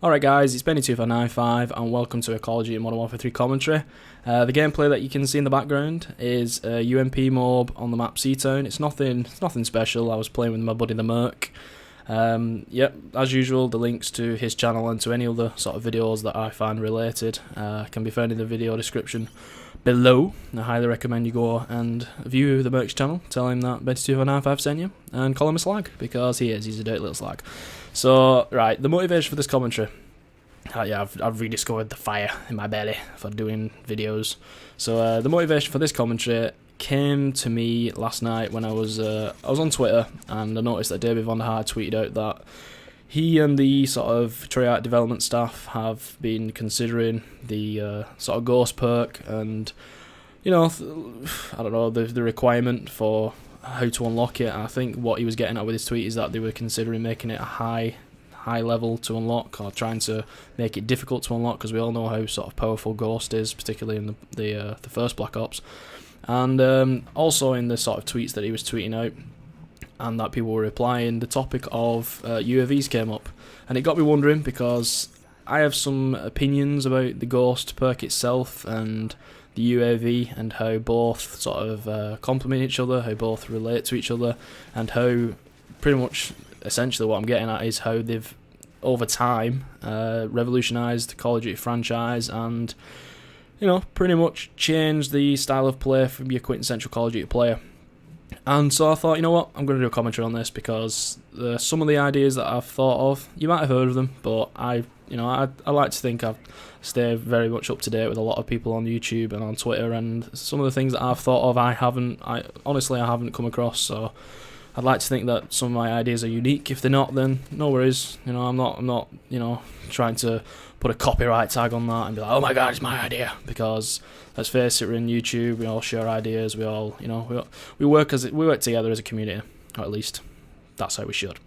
Alright guys, it's Benny2595 and welcome to a Call of Duty Modern Warfare 3 commentary. The gameplay that you can see in the background is a UMP MOAB on the map Seatown. It's nothing special. I was playing with my buddy TheMerk. Yep, as usual, the links to his channel and to any other sort of videos that I find related can be found in the video description below. I highly recommend you go and view TheMerk's channel, tell him that Benny2595 sent you, and call him a slag, because he's a dirty little slag. So, right, the motivation for this commentary. Yeah, I've rediscovered the fire in my belly for doing videos. So the motivation for this commentary came to me last night when I was on Twitter, and I noticed that David Von der Haar tweeted out that he and the sort of Treyarch development staff have been considering the sort of ghost perk, and you know, I don't know, the requirement for how to unlock it. I think what he was getting at with his tweet is that they were considering making it a high level to unlock, or trying to make it difficult to unlock, because we all know how sort of powerful Ghost is, particularly in the first Black Ops, and also in the sort of tweets that he was tweeting out and that people were replying, the topic of UAVs came up, and it got me wondering, because I have some opinions about the Ghost perk itself and the UAV, and how both sort of complement each other, how both relate to each other, and how pretty much essentially what I'm getting at is how they've over time revolutionised the Call of Duty franchise, and you know, pretty much changed the style of play from your quintessential Call of Duty player. And so I thought, you know what, I'm going to do a commentary on this, because some of the ideas that I've thought of, you might have heard of them, but I like to think I've stayed very much up to date with a lot of people on YouTube and on Twitter, and some of the things that I've thought of I honestly haven't come across. So I'd like to think that some of my ideas are unique. If they're not, then no worries. You know, I'm not you know, trying to put a copyright tag on that and be like, oh my god, it's my idea, because let's face it, we're in YouTube, we all share ideas, we all, you know, we work together as a community, or at least that's how we should.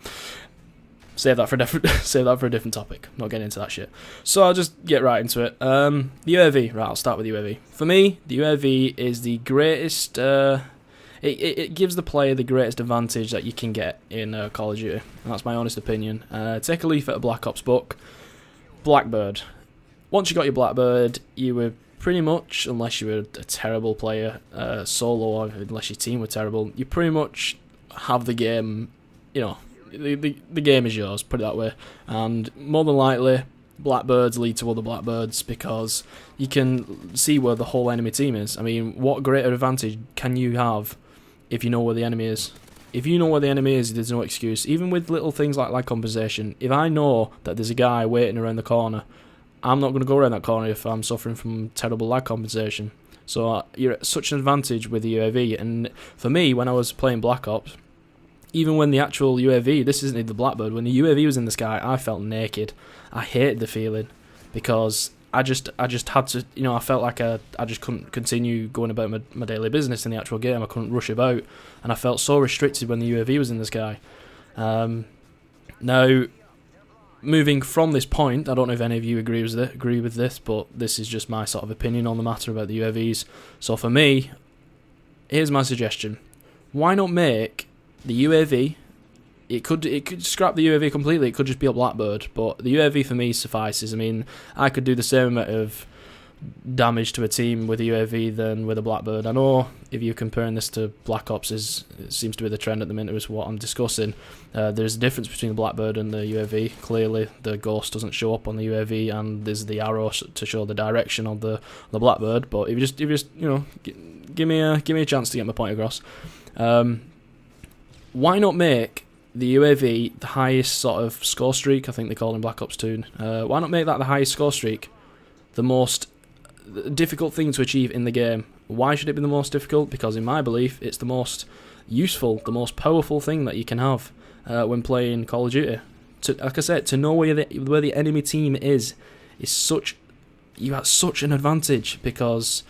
Save that for a different topic. Not getting into that shit. So I'll just get right into it. The UAV, right? I'll start with the UAV. For me, the UAV is the greatest. It gives the player the greatest advantage that you can get in Call of Duty, and that's my honest opinion. Take a leaf at a Black Ops book. Blackbird. Once you got your Blackbird, you were pretty much, unless you were a terrible player, solo, or unless your team were terrible, you pretty much have the game. You know, the game is yours. Put it that way. And more than likely, Blackbirds lead to other Blackbirds, because you can see where the whole enemy team is. I mean, what greater advantage can you have if you know where the enemy is? If you know where the enemy is, there's no excuse. Even with little things like lag compensation, if I know that there's a guy waiting around the corner, I'm not going to go around that corner if I'm suffering from terrible lag compensation. So you're at such an advantage with the UAV. And for me, when I was playing Black Ops, even when the actual UAV, this isn't the Blackbird, when the UAV was in the sky, I felt naked. I hated the feeling, because I just had to, you know, I felt like I just couldn't continue going about my daily business in the actual game. I couldn't rush about, and I felt so restricted when the UAV was in the sky. Now, moving from this point, I don't know if any of you agree with this, but this is just my sort of opinion on the matter about the UAVs. So for me, here's my suggestion: why not make the UAV? It could scrap the UAV completely. It could just be a Blackbird, but the UAV for me suffices. I mean, I could do the same amount of damage to a team with a UAV than with a Blackbird. I know if you're comparing this to Black Ops, it seems to be the trend at the minute, is what I'm discussing. There's a difference between the Blackbird and the UAV. Clearly, the Ghost doesn't show up on the UAV, and there's the arrow to show the direction of the Blackbird. But if you just you know, give me a chance to get my point across. Why not make the UAV the highest sort of score streak? I think they call it in Black Ops 2. Why not make that the highest score streak? The most difficult thing to achieve in the game. Why should it be the most difficult? Because in my belief, it's the most useful, the most powerful thing that you can have when playing Call of Duty. Like I said, to know where the enemy team is such, you have such an advantage, because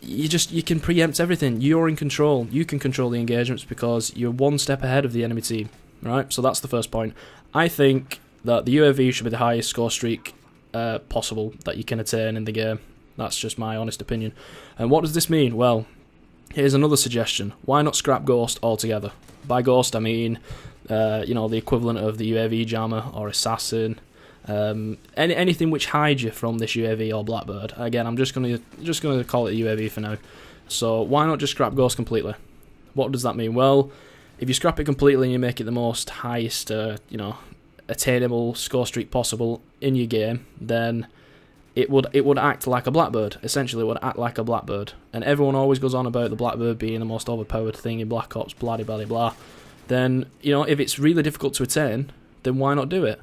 you can preempt everything. You're in control. You can control the engagements because you're one step ahead of the enemy team, right? So that's the first point. I think that the UAV should be the highest score streak possible that you can attain in the game. That's just my honest opinion. And what does this mean? Well, here's another suggestion. Why not scrap Ghost altogether? By Ghost, I mean, you know, the equivalent of the UAV jammer or assassin, Anything which hides you from this UAV or Blackbird. Again, I'm just gonna call it a UAV for now. So why not just scrap Ghost completely? What does that mean? Well, if you scrap it completely and you make it the most highest, attainable score streak possible in your game, then it would act like a Blackbird. Essentially, it would act like a Blackbird. And everyone always goes on about the Blackbird being the most overpowered thing in Black Ops, blah blah blah. Then, if it's really difficult to attain, then why not do it?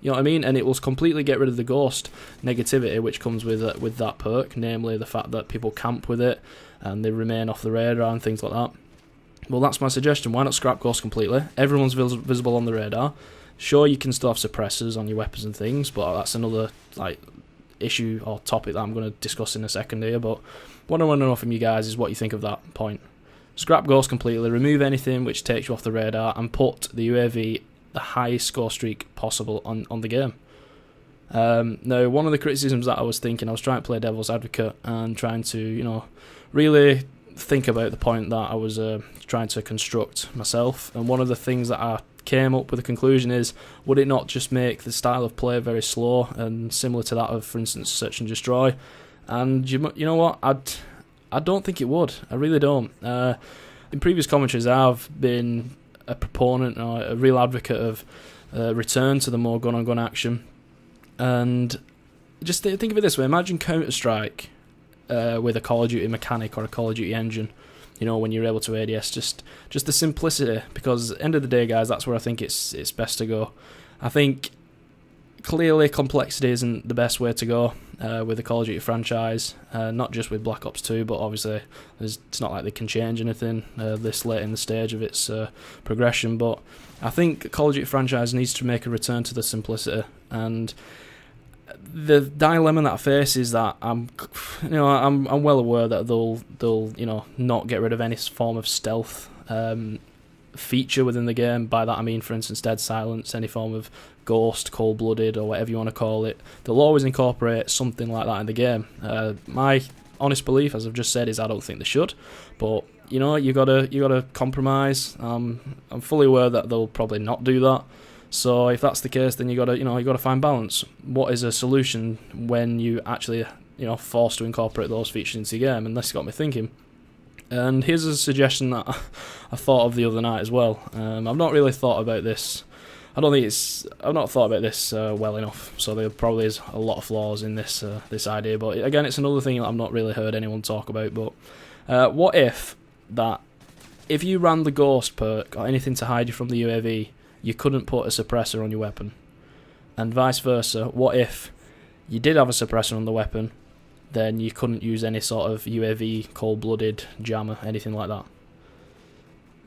You know what I mean? And it will completely get rid of the Ghost negativity which comes with that perk, namely the fact that people camp with it and they remain off the radar and things like that. Well, that's my suggestion. Why not scrap Ghost completely? Everyone's visible on the radar. Sure, you can still have suppressors on your weapons and things, but that's another issue or topic that I'm going to discuss in a second here. But what I want to know from you guys is what you think of that point. Scrap Ghost completely, remove anything which takes you off the radar, and put the UAV the highest score streak possible on the game. Now, one of the criticisms that I was thinking, I was trying to play devil's advocate and trying to, really think about the point that I was trying to construct myself. And one of the things that I came up with a conclusion is, would it not just make the style of play very slow and similar to that of, for instance, Search and Destroy? And you know what? I don't think it would. I really don't. In previous commentaries, I've been a proponent or a real advocate of return to the more gun-on-gun action. And just think of it this way. Imagine Counter-Strike with a Call of Duty mechanic or a Call of Duty engine. When you're able to ADS, just the simplicity. Because at the end of the day, guys, that's where I think it's best to go. I think clearly complexity isn't the best way to go with the Call of Duty franchise, not just with Black Ops 2, but obviously it's not like they can change anything this late in the stage of its progression. But I think Call of Duty franchise needs to make a return to the simplicity. And the dilemma that I face is that I'm well aware that they'll not get rid of any form of stealth feature within the game. By that I mean, for instance, dead silence, any form of ghost, cold-blooded, or whatever you want to call it. They'll always incorporate something like that in the game. My honest belief, as I've just said, is I don't think they should. But you gotta compromise. I'm fully aware that they'll probably not do that. So if that's the case, then you gotta find balance. What is a solution when you actually forced to incorporate those features into your game? And this got me thinking. And here's a suggestion that I thought of the other night as well. I've not really thought about this. I've not thought about this well enough. So there probably is a lot of flaws in this idea. But again, it's another thing that I've not really heard anyone talk about. But what if you ran the Ghost perk or anything to hide you from the UAV, you couldn't put a suppressor on your weapon? And vice versa, what if you did have a suppressor on the weapon, then you couldn't use any sort of UAV, cold-blooded, jammer, anything like that?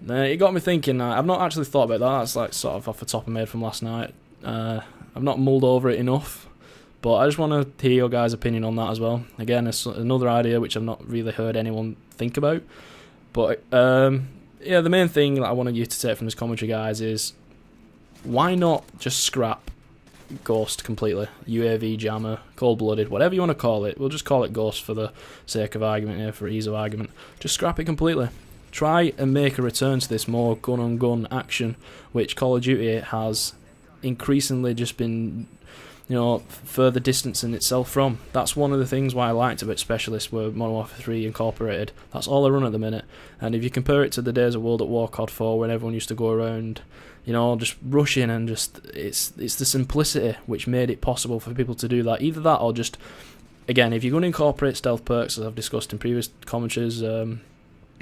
It got me thinking. I've not actually thought about that. That's sort of off the top of my head from last night. I've not mulled over it enough, but I just want to hear your guys' opinion on that as well. Again, it's another idea which I've not really heard anyone think about. But the main thing that I wanted you to take from this commentary, guys, is why not just scrap Ghost completely? UAV, jammer, cold-blooded, whatever you want to call it. We'll just call it Ghost for the sake of argument here, for ease of argument. Just scrap it completely. Try and make a return to this more gun-on-gun action, which Call of Duty has increasingly just been, further distancing itself from. That's one of the things why I liked about Specialist, where Modern Warfare 3 incorporated. That's all I run at the minute. And if you compare it to the days of World at War CoD 4, when everyone used to go around, just rushing, and it's the simplicity which made it possible for people to do that. Either that, or just, again, if you're going to incorporate stealth perks, as I've discussed in previous commentaries,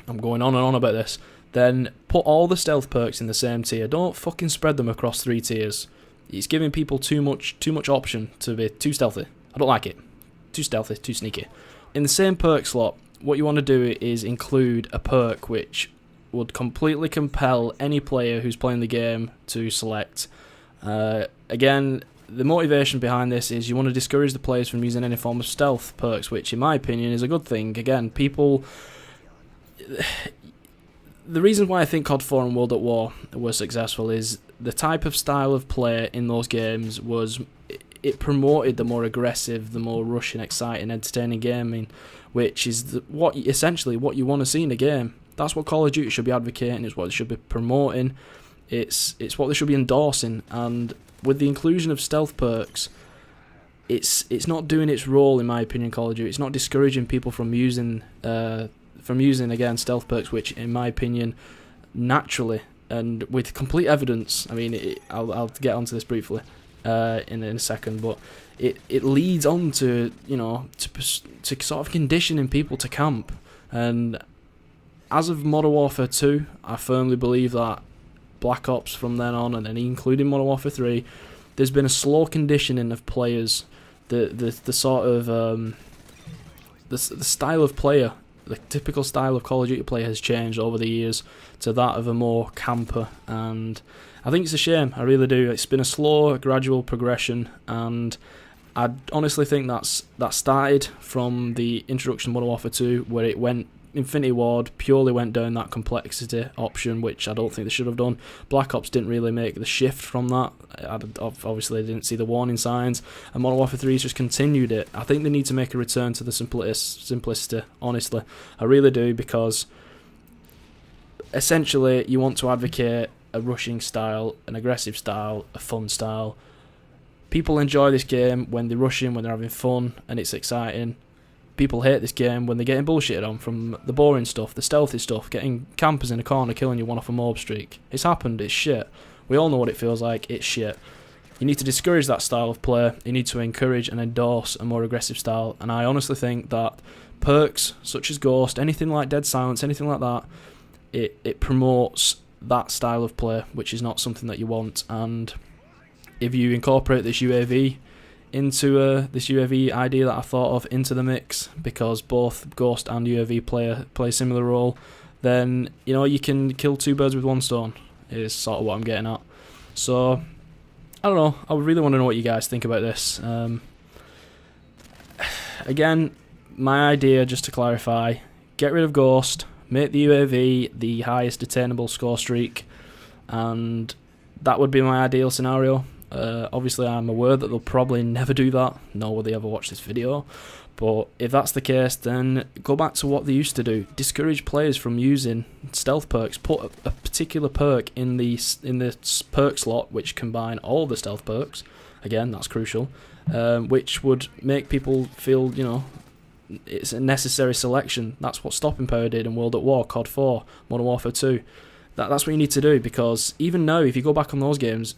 I'm going on and on about this, then put all the stealth perks in the same tier. Don't fucking spread them across 3 tiers. It's giving people too much option to be too stealthy. I don't like it. Too stealthy, too sneaky. In the same perk slot, what you want to do is include a perk which would completely compel any player who's playing the game to select. Again, the motivation behind this is you want to discourage the players from using any form of stealth perks, which in my opinion is a good thing. Again, people... The reason why I think CoD 4 and World at War were successful is the type of style of play in those games it promoted the more aggressive, the more rushing, exciting, entertaining gaming, which is essentially what you want to see in a game. That's what Call of Duty should be advocating, is what it should be promoting. It's what they should be endorsing, and with the inclusion of stealth perks, it's not doing its role, in my opinion. Call of Duty, it's not discouraging people from using again stealth perks, which in my opinion naturally and with complete evidence, I mean I'll get onto this briefly in a second, but it leads on to, you know, to sort of conditioning people to camp. And as of Modern Warfare 2, I firmly believe that Black Ops from then on, and then including Modern Warfare 3, there's been a slow conditioning of players. The sort of the style of player, the typical style of Call of Duty player has changed over the years to that of a more camper, and I think it's a shame. I really do. It's been a slow, gradual progression, and I honestly think that started from the introduction of Modern Warfare 2, where it went Infinity Ward purely went down that complexity option, which I don't think they should have done. Black Ops didn't really make the shift from that. Obviously, they didn't see the warning signs, and Modern Warfare 3 has just continued it. I think they need to make a return to the simplicity, honestly. I really do, because essentially you want to advocate a rushing style, an aggressive style, a fun style. People enjoy this game when they're rushing, when they're having fun, and it's exciting. People hate this game when they're getting bullshitted on from the boring stuff, the stealthy stuff, getting campers in a corner killing you one off a MOAB streak. It's happened, it's shit. We all know what it feels like, it's shit. You need to discourage that style of play, you need to encourage and endorse a more aggressive style, and I honestly think that perks such as Ghost, anything like Dead Silence, anything like that, it promotes that style of play, which is not something that you want. And if you incorporate this UAV into this UAV idea that I thought of into the mix, because both Ghost and UAV play a similar role, then you know you can kill two birds with one stone, is sort of what I'm getting at. So I don't know, I really want to know what you guys think about this. Again, my idea, just to clarify, get rid of Ghost, make the UAV the highest attainable score streak, and that would be my ideal scenario. Obviously I'm aware that they'll probably never do that, nor will they ever watch this video, but if that's the case, then go back to what they used to do. Discourage players from using stealth perks. Put a particular perk in the perk slot which combine all the stealth perks. Again, that's crucial, which would make people feel, you know, it's a necessary selection. That's what Stopping Power did in World at War, CoD 4, Modern Warfare 2. That's what you need to do, because even now, if you go back on those games,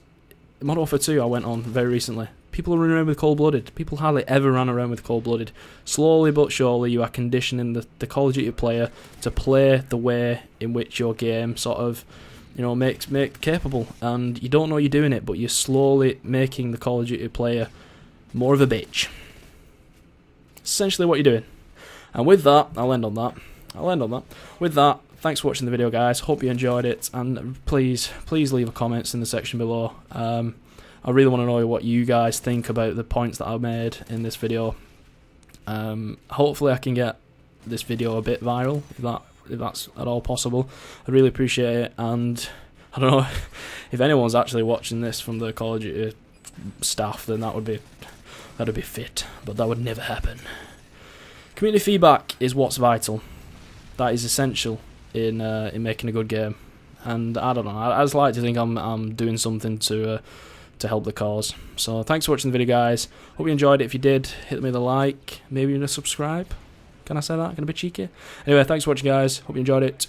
Modern Warfare 2 I went on very recently, people are running around with cold-blooded. People hardly ever ran around with cold-blooded. Slowly but surely you are conditioning the Call of Duty player to play the way in which your game sort of, you know, makes capable, and you don't know you're doing it, but you're slowly making the Call of Duty player more of a bitch. Essentially what you're doing. And with that, I'll end on that. With that, thanks for watching the video, guys. Hope you enjoyed it, and please leave a comments in the section below. I really want to know what you guys think about the points that I made in this video. Hopefully I can get this video a bit viral, if that's at all possible. I really appreciate it, and I don't know if anyone's actually watching this from the Call of Duty staff, then that'd be fit, but that would never happen. Community feedback is what's vital. That is essential in making a good game, and I don't know, I just like to think I'm doing something to help the cause. So thanks for watching the video, guys. Hope you enjoyed it. If you did, hit me with a like, maybe even a subscribe. Can I say that? Can I be cheeky? Anyway, thanks for watching, guys. Hope you enjoyed it.